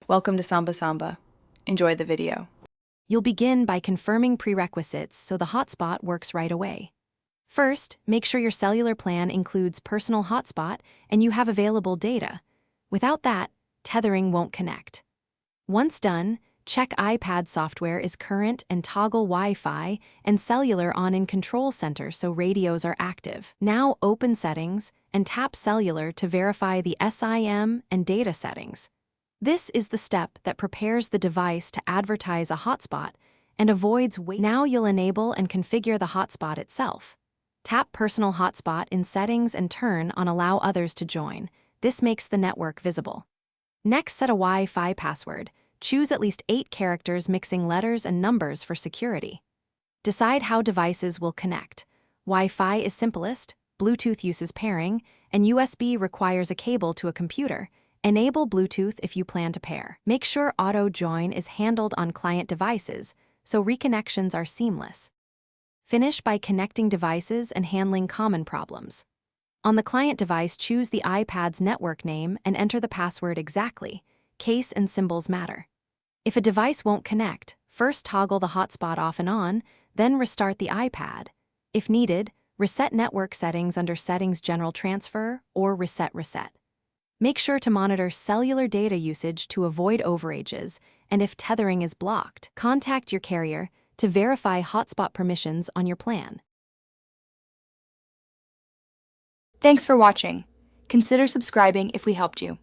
Welcome to Samba Samba. Enjoy the video. You'll begin by confirming prerequisites so the hotspot works right away. First, make sure your cellular plan includes personal hotspot and you have available data. Without that, tethering won't connect. Once done, check iPad software is current and toggle Wi-Fi and cellular on in Control Center so radios are active. Now open Settings and tap Cellular to verify the SIM and data settings. This is the step that prepares the device to advertise a hotspot and avoids waiting. Now you'll enable and configure the hotspot itself. Tap Personal Hotspot in Settings and turn on Allow Others to join. This makes the network visible. Next, set a Wi-Fi password. Choose at least 8 characters mixing letters and numbers for security. Decide how devices will connect. Wi-Fi is simplest, Bluetooth uses pairing, and USB requires a cable to a computer. Enable Bluetooth if you plan to pair. Make sure auto join is handled on client devices, so reconnections are seamless. Finish by connecting devices and handling common problems. On the client device, choose the iPad's network name and enter the password exactly. Case and symbols matter. If a device won't connect, first toggle the hotspot off and on, then restart the iPad. If needed, reset network settings under Settings General Transfer or Reset. Make sure to monitor cellular data usage to avoid overages, and if tethering is blocked, contact your carrier to verify hotspot permissions on your plan. Thanks for watching. Consider subscribing if we helped you.